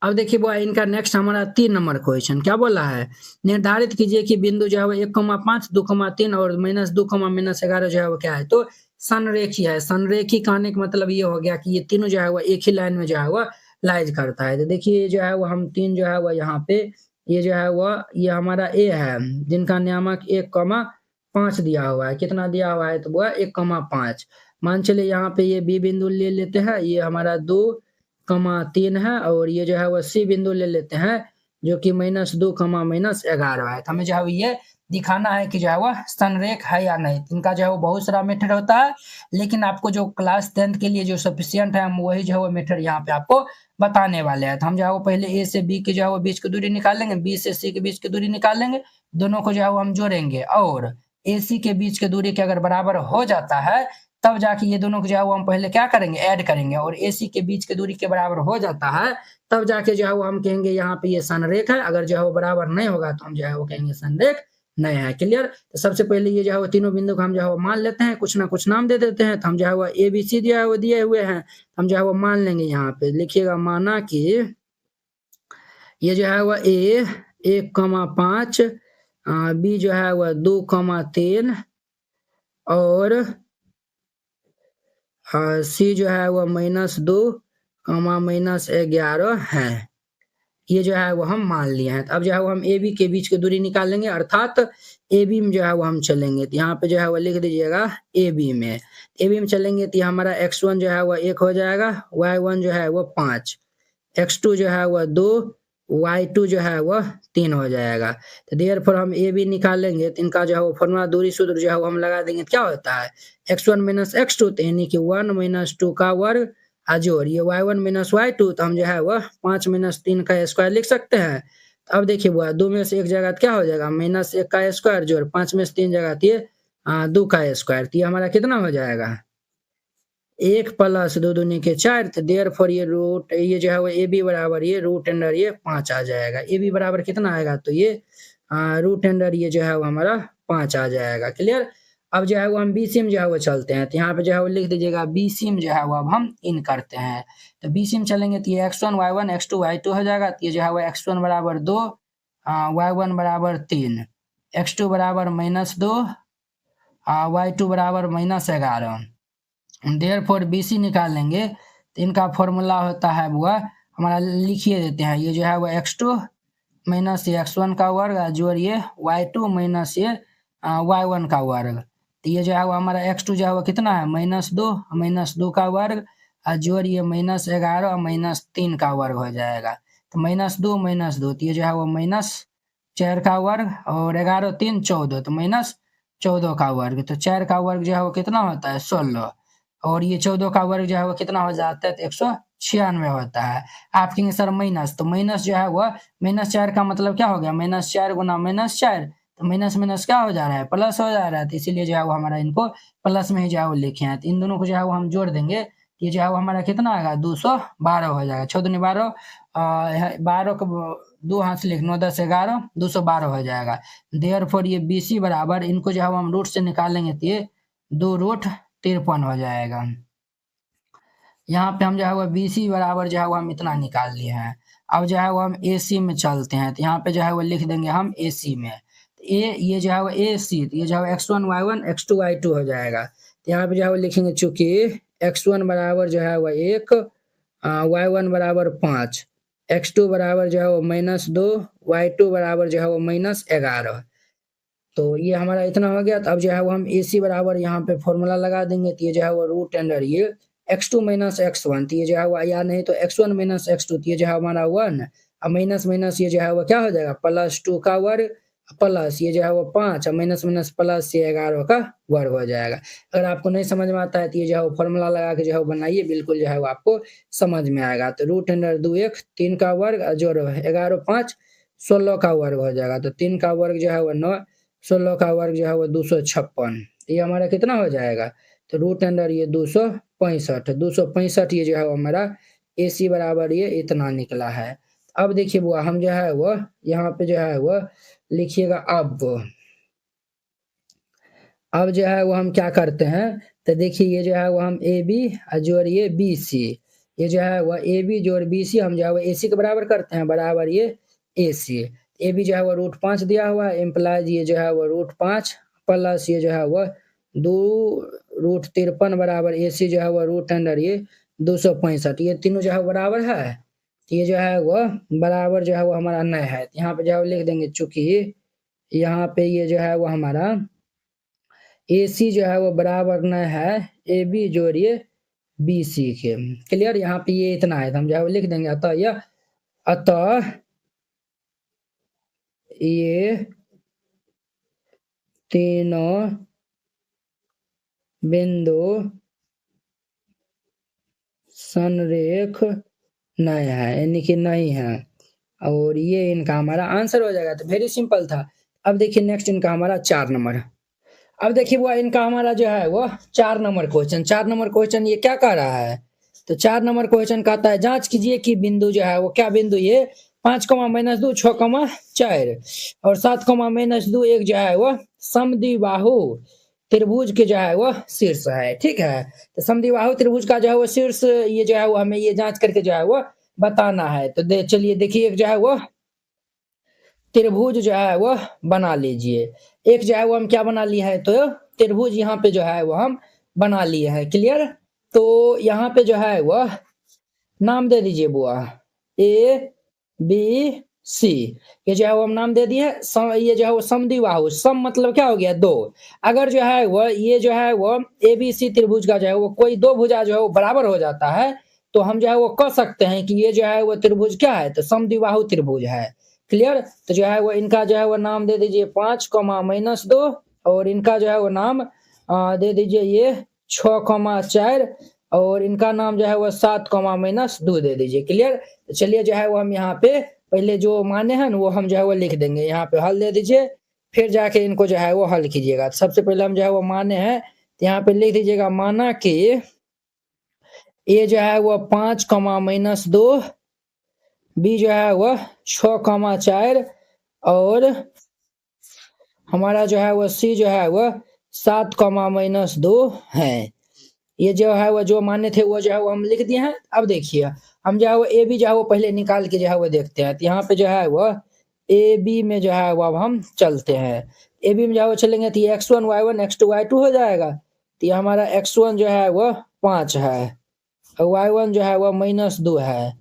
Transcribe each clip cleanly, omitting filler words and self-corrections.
अब देखिए बुआ इनका नेक्स्ट हमारा 3 नंबर क्वेश्चन क्या बोला है, निर्धारित कीजिए कि बिंदु जो है वो 1,5, 2,3 और -2, -11 जो है वो क्या है, तो संरेखी है। संरेखी कहने का मतलब ये हो गया कि ये तीनों जो है वो एक ही लाइन में जो है वो लाइज करता है। तो देखिए जो है वो हम 3 जो है वो यहाँ पे ये जो है वो ये हमारा ए है, जिनका नियामक 1,5 दिया हुआ है। कितना दिया हुआ है तो वो 1,5। मान चलिए यहाँ पे ये बी बिंदु ले लेते हैं, ये हमारा 2,3 है और ये जो है वो सी बिंदु ले लेते हैं जो कि -2, -11 है। तो हमें जो है ये दिखाना है कि जो है वह संरेख है या नहीं। इनका जो है वो बहुत सारा मेथड होता है, लेकिन आपको जो क्लास 10th के लिए जो सफिशिएंट है हम वही जो है वो मेथड यहाँ पे आपको बताने वाले हैं। तो हम जो है वो पहले ए से बी के जो है वो बीच की दूरी निकालेंगे, बी से सी के बीच की दूरी निकालेंगे, दोनों को जो है वो हम जोड़ेंगे और ए सी के बीच की दूरी के अगर बराबर हो जाता है तब जाके ये दोनों को जो है वो हम पहले क्या करेंगे ऐड करेंगे और ए सी के बीच की दूरी के बराबर हो जाता है तब जाके जो है वो हम कहेंगे यहाँ पे ये संरेख है। अगर जो है वो बराबर नहीं होगा तो हम जो है वो कहेंगे संरेख नहीं है। क्लियर। तो सबसे पहले ये जो है वो तीनों बिंदु को हम जो है वो मान लेते हैं, कुछ ना कुछ नाम दे देते हैं। तो हम जो है वो ए बी सी जो है वो दिए हुए हैं, हम जो है वो मान लेंगे। यहाँ पे लिखिएगा माना कि ये जो है वो ए 1,5, बी जो है वो 2,3 और सी जो है वो -2, -11 है। ये जो है वो हम मान लिए हैं। अब जो है वो हम ए बी के बीच की दूरी निकालेंगे, अर्थात ए बी में जो है वो हम चलेंगे। तो यहाँ पे जो है वो लिख दीजिएगा ए बी में। ए बी में चलेंगे तो हमारा x1 जो है वो 1 हो जाएगा, y1 जो है वो 5, x2 जो है वो 2, y2 जो है वो 3 हो जाएगा। तो देयरफॉर हम ए बी निकालेंगे तो इनका जो है वो फॉर्मूला दूरी सूत्र जो है वो हम लगा देंगे। तो क्या होता है x1 - x2 तो यानी कि 1 - 2 का वर्ग जोड़ ये y1 - y2 तो हम जो है वह 5 - 3 का स्क्वायर लिख सकते हैं। तो अब देखिए बुआ 2 में से एक जगह क्या हो जाएगा, -1 का स्क्वायर जोड़ 5 में से 3 जगह तो ये 2 का स्क्वायर। तो ये हमारा कितना हो जाएगा 1 + 2 दूनी के 4। तो देयरफॉर ये रूट ये जो है वो ए बी बराबर ये रूट अंडर ये 5 आ जाएगा। ए बी बराबर कितना आएगा तो ये रूट अंडर ये जो है वो हमारा 5 आ जाएगा। क्लियर। अब जो है वो हम BC में जो है वो चलते हैं। तो यहाँ पे जो है वो लिख दीजिएगा BC में जो है वो अब हम इन करते हैं। तो BC में चलेंगे तो ये x1 y1 x2 y2 हो जाएगा। तो ये जो है वो x1 बराबर 2, y1 बराबर 3, x2 बराबर -2, y2 बराबर -11। देयरफॉर BC निकालेंगे तो इनका फॉर्मूला होता है बुआ हमारा लिखिए देते हैं। ये जो है वो x2 - ये x1 का वर्ग जोड़िए y2 - ये y1 का वर्ग। तो ये जो है वो हमारा x2 जो है वो कितना है -2 का वर्ग जोड़िए -11 -3 का वर्ग हो जाएगा। तो -2 तो ये जो है वो -4 का वर्ग और 11 3 14 तो -14 का वर्ग। तो 4 का वर्ग जो है वो कितना होता है 16 और ये 14 का वर्ग जो है वो कितना हो जाता है तो 196 होता है। आप कहेंगे सर माइनस, तो माइनस जो है वो -4 का मतलब क्या हो गया -4 गुना -4 तो माइनस क्या हो जा रहा है प्लस हो जा रहा है। तो इसीलिए जो है वो हमारा इनको प्लस में ही जो है वो लिखे हैं। तो इन दोनों को जो है वो हम जोड़ देंगे, ये जो है वो हमारा कितना आएगा 212 हो जाएगा। 14 दूनी 12, 12 को 2 हाथ से लिख 9 10 11 212 हो जाएगा। देयरफॉर ये BC बराबर इनको जो है वो हम रूट से निकालेंगे तो ये 2√53 हो जाएगा। यहाँ पे हम जो है वो BC बराबर जो है वो हम इतना निकाल लिए हैं। अब जो है वो हम AC में चलते हैं। तो यहाँ पे जो है वो लिख देंगे हम AC में। ये जो है वो AC, तो ये जो है x1 y1 x2 y2 हो जाएगा। तो यहाँ पे जो है वो लिखेंगे चूंकि x1 बराबर जो है वो 1, y1 बराबर 5, x2 बराबर जो है वो -2, y2 बराबर जो है वो -11। तो ये हमारा इतना हो गया। तो अब जो है वो हम AC बराबर यहाँ पे फॉर्मूला लगा देंगे। तो ये जो है वो रूट अंडर ये x2 - x1 तो ये जो है वो या नहीं तो x1 - x2 तो ये जो है हमारा 1 और माइनस ये जो है वो क्या हो जाएगा +2 का वर्ग प्लस ये जो है वो 5 और माइनस प्लस ये 11 का वर्ग हो जाएगा। अगर आपको नहीं समझ में आता है तो ये जो है वो फॉर्मूला लगा के जो है वो बनाइए, बिल्कुल जो है वो आपको समझ में आएगा। तो रूट अंडर 2 1 3 का वर्ग जोड़ो 11 5 16 का वर्ग हो जाएगा। तो 3 का वर्ग जो है वो 9, 16 का वर्ग जो है वो 256। ये हमारा कितना हो जाएगा तो रूट अंडर ये 265 ये जो है वो हमारा AC बराबर ये इतना निकला है। अब देखिए बुआ हम जो है वो यहाँ पे जो है वो लिखिएगा। अब जो है वो हम क्या करते हैं तो देखिए ये जो है वो हम AB जोड़िए BC, ये जो है वह ए बी जोड़ बी सी हम जो है वो ए सी के बराबर करते हैं, बराबर ये ए सी। ए बी जो है वो √5 दिया हुआ है, इम्प्लाइज ये जो है वो √5 प्लस ये जो है वह 2√53 बराबर ए सी जो है वह रूट अंडर ये 265, ये तीनों जो है बराबर है। तो ये जो है वह बराबर जो है वो हमारा न है, यहाँ पे जो है वो लिख देंगे, चूंकि यहाँ पे ये जो है वो हमारा ए सी जो है वो बराबर न है ए बी जोड़िए बी सी के। क्लियर, यहाँ पे ये इतना है तो हम जो है वो लिख देंगे, अतः ये तीनों बिंदु संरेख नहीं है, यानी कि नहीं है, और ये इनका हमारा आंसर हो जाएगा। तो वेरी सिंपल था। अब देखिए नेक्स्ट इनका हमारा 4 नंबर। अब देखिए वो इनका हमारा जो है वो 4 नंबर क्वेश्चन, 4 नंबर क्वेश्चन ये क्या कह रहा है, तो 4 नंबर क्वेश्चन कहता है जांच कीजिए कि बिंदु जो है वो क्या बिंदु ये 5,-2 6,4 और 7,-2 1 जो है वो समद्विबाहु त्रिभुज के जो है वो शीर्ष है। ठीक है, तो समद्विबाहु त्रिभुज का जो है वो शीर्ष ये जो है वो हमें ये जांच करके जो है वो बताना है। तो चलिए देखिए, एक जो है वो त्रिभुज जो है वो बना लीजिए। एक जो है वो हम क्या बना लिए है, तो त्रिभुज यहाँ पे जो है वो हम बना लिए हैं। क्लियर, तो यहाँ पे जो है वो नाम दे दीजिए बुआ, ए बी सी, ये जो है वो हम नाम दे दिए। ये जो है वो समद्विबाहु, सम मतलब क्या हो गया, 2। अगर जो है वो ये जो है वो ए बी सी त्रिभुज का जो है वो कोई 2 भुजा जो है वो बराबर हो जाता है, तो हम जो है वो कह सकते हैं कि ये जो है वो त्रिभुज क्या है, तो समद्विबाहु त्रिभुज है। क्लियर, तो जो है वो इनका जो है वो नाम दे दीजिए 5,-2 और इनका जो है वो नाम दे दीजिए ये 6,4 और इनका नाम जो है वो 7,-2 दे दीजिए। क्लियर, तो चलिए जो है वो हम यहाँ पे पहले जो माने हैं ना वो हम जो है वो लिख देंगे, यहाँ पे हल दे दीजिए, फिर जाके इनको जो है वो हल कीजिएगा। सबसे पहले हम जो है वो माने हैं, तो यहाँ पे लिख दीजिएगा, माना कि ये जो है वो 5,-2 बी जो है वह 6,4 और हमारा जो है वह सी जो है वह 7,-2 है। ये जो है वो जो माने थे वो जो है वो हम लिख दिए हैं। अब देखिए हम जो है वो ए बी जो है वो पहले निकाल के जो है वो देखते हैं। तो यहाँ पे जो है वो ए बी में जो है वो अब हम चलते हैं। ए बी में जो है वो चलेंगे तो ये x1 y1 x2 y2 हो जाएगा। तो ये हमारा x1 जो है वो 5 है, y1 जो है वह -2 है,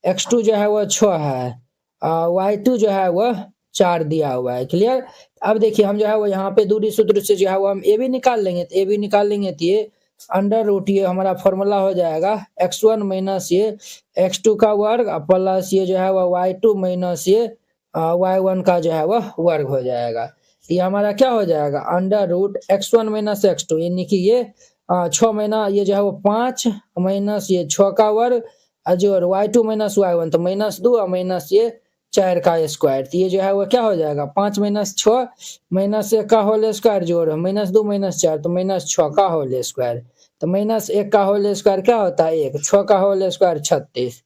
x2 जो है वह 6 है, y2 जो है वह 4 दिया हुआ है। क्लियर, अब देखिए हम जो है वो यहाँ पे दूरी सूत्र से जो है वो हम ए बी निकाल लेंगे। तो ए बी निकाल लेंगे तो ये अंडर रूट ये हमारा फॉर्मूला हो जाएगा x1 माइनस ये x2 का वर्ग प्लस ये जो है वह y2 माइनस ये y1 का जो है वह वर्ग हो जाएगा। ये हमारा क्या हो जाएगा, under root x1 minus x2, यानी कि ये 6 महीना ये जो है वो 5 माइनस ये 6 का वर्ग जो y2 माइनस y1 तो -2 माइनस ये 4 का स्क्वायर। तो ये जो है वो क्या हो जाएगा, 5 - 6 -1 का होल स्क्वायर जोड़ -2 - 4 तो -6 का होल स्क्वायर। तो -1 का होल स्क्वायर क्या होता है 1, 6 का होल स्क्वायर 36।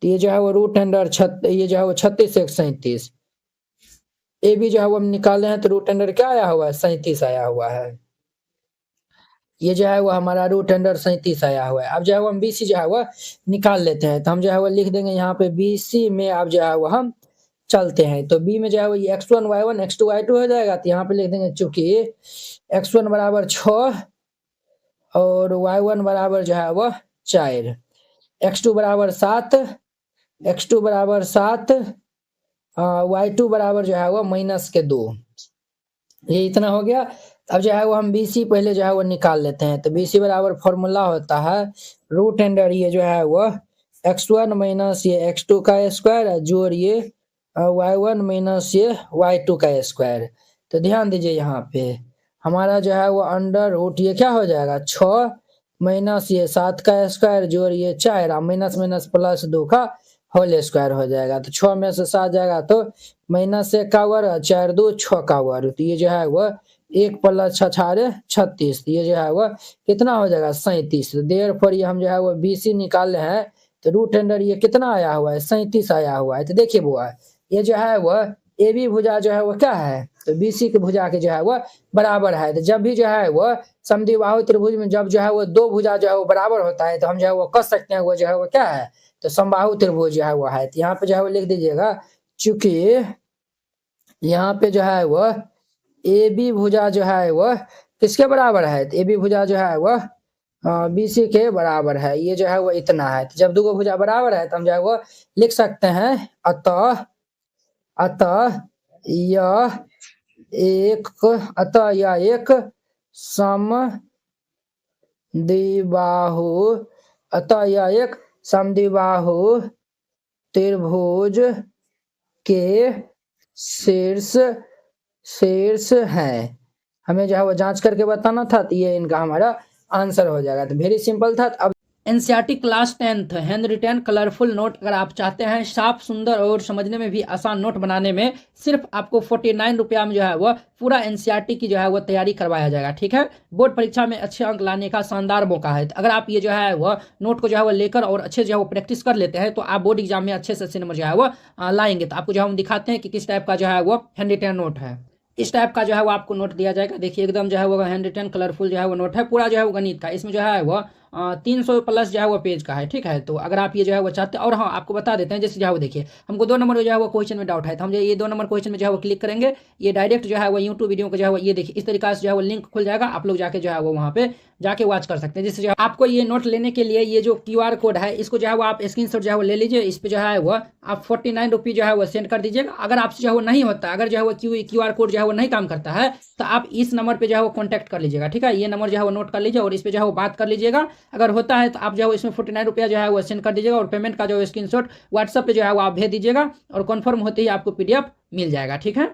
तो ये जो है वो रूट अंडर ये जो है वो 36 1 37। ए बी जो है वो हम निकाले हैं तो रूट अंडर क्या आया हुआ है 37 आया हुआ है। ये जो है वो हमारा रूट अंडर 37 आया हुआ है। अब जो है वो हम BC जो है वो निकाल लेते हैं। तो हम जो है वो लिख देंगे यहाँ पे BC में अब जो है वो हम चलते हैं। तो B में जो है वो ये x1 y1 x2 y2 हो जाएगा। तो यहाँ पे लिख देंगे चूंकि x1 बराबर 6 और y1 बराबर जो है वो 4, x2 बराबर 7, x2 बराबर 7, y2 बराबर जो है वो -2। ये इतना हो गया। अब जो है वो हम BC पहले जो है वो निकाल लेते हैं। तो BC बराबर फॉर्मूला होता है रूट अंडर ये जो है वो x1 माइनस ये x2 का स्क्वायर जोड़ ये y1 माइनस ये y2 का स्क्वायर। तो ध्यान दीजिए यहाँ पे हमारा जो है वो अंडर रूट ये क्या हो जाएगा 6 माइनस ये 7 का स्क्वायर जोड़ ये 4 माइनस माइनस प्लस 2 का होल स्क्वायर हो जाएगा। तो 6 में से 7 जाएगा तो -1 का वर्ग 4 2 6 का वर्ग। तो ये जो है वो 1 + 6 = 36। ये जो है वो कितना हो जाएगा 37। तो देर पर ये हम जो है वो BC निकाले हैं। तो रूट अंडर ये कितना आया हुआ है 37 आया हुआ है। तो देखिए बुआ ये जो है वो AB भुजा जो है वो क्या है, तो BC की भुजा के जो है वह बराबर है। तो जब भी जो है वह समद्विबाहु त्रिभुज में जब जो है वो दो भुजा जो है वो बराबर होता है तो हम जो है वो कह सकते हैं वो जो है वो क्या है, तो समबाहु त्रिभुज जो है वो है। तो यहाँ पे जो है वो लिख दीजिएगा, चूंकि यहाँ पे जो है वह AB भुजा जो है वह किसके बराबर है, तो AB भुजा जो है वह BC के बराबर है। ये जो है वो इतना है। तो जब दो भुजा बराबर है तो हम जो है वो लिख सकते हैं, अतः यह एक समद्विबाहु त्रिभुज के शीर्ष है। हमें जो है वो जांच करके बताना था, तो ये इनका हमारा आंसर हो जाएगा। तो वेरी सिंपल था। अब NCERT class 10th hand retain colourful note अगर आप चाहते हैं साफ सुंदर और समझने में भी आसान नोट बनाने में, सिर्फ आपको 49 रुपया में जो है वो पूरा एनसीईआरटी की जो है वो तैयारी करवाया जाएगा। ठीक है, बोर्ड परीक्षा में अच्छे अंक लाने का शानदार मौका है। अगर आप ये जो है वो नोट को जो है वो लेकर और अच्छे जो है वो प्रैक्टिस कर लेते हैं तो आप बोर्ड एग्जाम में अच्छे से नंबर जो है वो लाएंगे। तो आपको जो है हम दिखाते हैं कि किस टाइप का जो है वो हैंड रिटेन नोट है। इस टाइप का जो है वो आपको नोट दिया जाएगा। देखिए एकदम जो है वो हैंड रिटेन कलरफुल जो है वो नोट है, पूरा जो है वो गणित का। इसमें जो है वो 300 प्लस जो है वो पेज का है। ठीक है, तो अगर आप ये जो है वो चाहते हैं, और हाँ आपको बता देते हैं, जैसे जो है वो देखिए हमको 2 नंबर जो है वो क्वेश्चन में डाउट है तो हम जो ये 2 नंबर क्वेश्चन में जो है वो क्लिक करेंगे, ये डायरेक्ट जो है वो यूट्यूब वीडियो को जो है वो ये देखिए इस तरीके से जो है वो लिंक खुल जाएगा। आप लोग जाके जो है वो वहाँ पे जाके वॉच कर सकते हैं। जैसे जो आपको ये नोट लेने के लिए ये जो QR कोड है इसको जो है वो आप स्क्रीनशॉट जो है वो ले लीजिए। इस पे जो है वो आप 49 रुपये जो है वो सेंड कर दीजिएगा। अगर आपसे जो है वो नहीं होता, अगर जो है वो QR कोड जो है वो नहीं काम करता है तो आप इस नंबर पे जो है वो कॉन्टैक्ट कर लीजिएगा। ठीक है, ये नंबर जो है वो नोट कर लीजिए और इस पे जो है वो बात कर लीजिएगा। अगर होता है तो आप जो है इसमें 49 रुपया जो है वो सेंड कर दीजिएगा और पेमेंट का जो स्क्रीनशॉट व्हाट्सएप पे जो है वो आप भेज दीजिएगा और कन्फर्म होते ही आपको PDF मिल जाएगा। ठीक है।